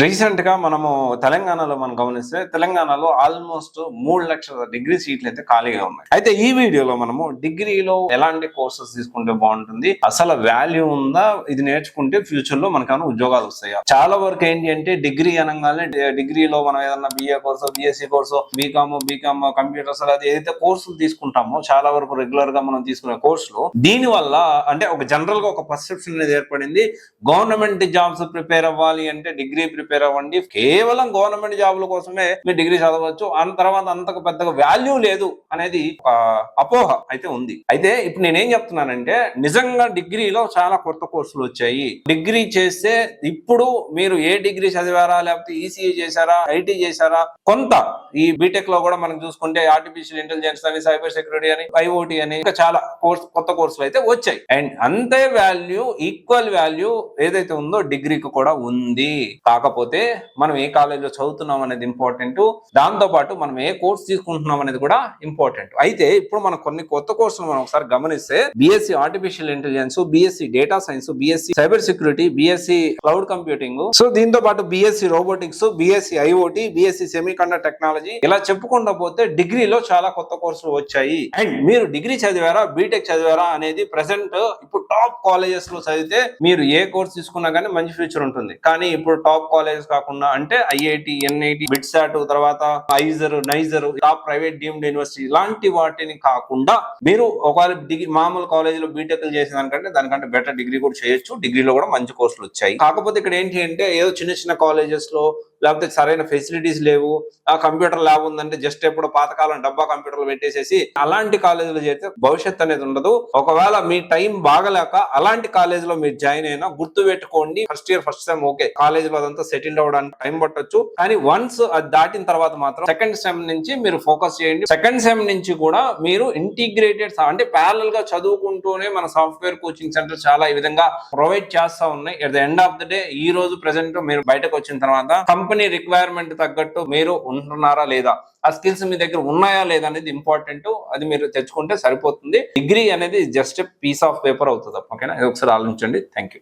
Recent గా మనము తెలంగాణలో గమనిస్తే తెలంగాణలో ఆల్మోస్ట్ 3 లక్షల డిగ్రీ సీట్లు అయితే ఖాళీగా ఉన్నాయి. అయితే ఈ వీడియోలో మనము డిగ్రీలో ఎలాంటి కోర్సెస్ తీసుకుంటే బాగుంటుంది, అసలు వాల్యూ ఉందా, ఇది నేర్చుకుంటే ఫ్యూచర్ లో మనకేమైనా ఉద్యోగాలు వస్తాయా? చాలా వరకు ఏంటి అంటే డిగ్రీ అనగానే డిగ్రీలో మనం ఏదన్నా BA course, BSc course, BCom computers అది ఏదైతే కోర్సులు తీసుకుంటామో చాలా వరకు రెగ్యులర్ గా మనం తీసుకునే కోర్సులు, దీని వల్ల అంటే ఒక జనరల్ గా ఒక పర్సెప్షన్ అనేది ఏర్పడింది. గవర్నమెంట్ జాబ్స్ ప్రిపేర్ అవ్వాలి అంటే డిగ్రీ ప్రిపేర్ అవ్వండి, కేవలం గవర్నమెంట్ జాబుల కోసమే మీరు డిగ్రీ చదవచ్చు, తర్వాత అంతకు పెద్దగా వాల్యూ లేదు అనేది ఒక అపోహ అయితే ఉంది. అయితే ఇప్పుడు నేనేం చెప్తున్నానంటే నిజంగా డిగ్రీలో చాలా కొత్త కోర్సులు వచ్చాయి. డిగ్రీ చేస్తే ఇప్పుడు మీరు ఏ డిగ్రీ చదివారా, లేకపోతే ఈసీఈ చేశారా, ఐటీ చేశారా, కొంత ఈ బీటెక్ లో కూడా మనం చూసుకుంటే ఆర్టిఫిషియల్ ఇంటెలిజెన్స్ అని, సైబర్ సెక్యూరిటీ అని, ఐఓటీ అని ఇంకా చాలా కొత్త కోర్సులు అయితే వచ్చాయి. అండ్ అంతే వాల్యూ, ఈక్వల్ వాల్యూ ఏదైతే ఉందో డిగ్రీకి కూడా ఉంది. కాకపోతే మనం ఏ కాలేజీలో చదువుతున్నాం అనేది ఇంపార్టెంట్, దాంతో పాటు మనం ఏ కోర్స్ తీసుకుంటున్నాం అనేది కూడా ఇంపార్టెంట్. అయితే ఇప్పుడు మనం కొన్ని కొత్త కోర్సులు మనం ఒకసారి గమనిస్తే BSc artificial intelligence, BSc data science, BSc cyber security, BSc cloud computing, so దీంతో పాటు BSc robotics, BSc IoT, BSc semi conductor technology, ఇలా చెప్పుకుంటూ పోతే డిగ్రీలో చాలా కొత్త కోర్సులు వచ్చాయి. అండ్ మీరు డిగ్రీ చదివారా, బీటెక్ చదివారా అనేది ప్రెసెంట్ ఇప్పుడు టాప్ కాలేజెస్ లో చదివితే మీరు ఏ కోర్స్ తీసుకున్నా కానీ మంచి ఫ్యూచర్ ఉంటుంది. కానీ ఇప్పుడు టాప్ కాలేజెస్ కాకుండా అంటే ఐఐటి, ఎన్ఐటి, బిట్సాట్, తర్వాత IISER, niger, top private deemed university ఇలాంటి వాటిని కాకుండా మీరు ఒకవేళ మామూలు కాలేజీలో బీటెక్ చేసిన దానికంటే బెటర్ డిగ్రీ కూడా చేయొచ్చు. డిగ్రీలో కూడా మంచి కోర్సులు వచ్చాయి. కాకపోతే ఇక్కడ ఏంటి అంటే ఏదో చిన్న కాలేజెస్ లో లేకపోతే సరైన ఫెసిలిటీస్ లేవు, ఆ కంప్యూటర్ ల్యాబ్ ఉందంటే జస్ట్ ఎప్పుడో పాతకాలం డబ్బా కంప్యూటర్లు పెట్టేసేసి అలాంటి కాలేజీలో చేస్తే భవిష్యత్తు అనేది ఉండదు. ఒకవేళ మీ టైం బాగలేక అలాంటి కాలేజీలో మీరు జాయిన్ అయినా గుర్తు పెట్టుకోండి, first year first sem okay, కాలేజీలో అదంతా సెటిల్ అవ్వడానికి టైం పట్టొచ్చు. కానీ వన్స్ అది దాటిన తర్వాత మాత్రం సెకండ్ సెమ్ నుంచి మీరు ఫోకస్ చేయండి. సెకండ్ సెమ్ నుంచి కూడా మీరు ఇంటిగ్రేటెడ్ అంటే ప్యారలల్ గా చదువుకుంటూనే మన సాఫ్ట్వేర్ కోచింగ్ సెంటర్ చాలా ఈ విధంగా ప్రొవైడ్ చేస్తా ఉన్నాయి. At the end of the day ఈ రోజు ప్రెసెంట్ మీరు బయటకు వచ్చిన తర్వాత కంపెనీ రిక్వైర్మెంట్ తగ్గట్టు మీరు ఉంటున్నారా లేదా, ఆ స్కిల్స్ మీ దగ్గర ఉన్నాయా లేదా అనేది ఇంపార్టెంట్. అది మీరు తెచ్చుకుంటే సరిపోతుంది. డిగ్రీ అనేది జస్ట్ పీస్ ఆఫ్ పేపర్ అవుతుంది. ఓకేనా, ఇది ఒకసారి ఆలోచించండి. Thank you.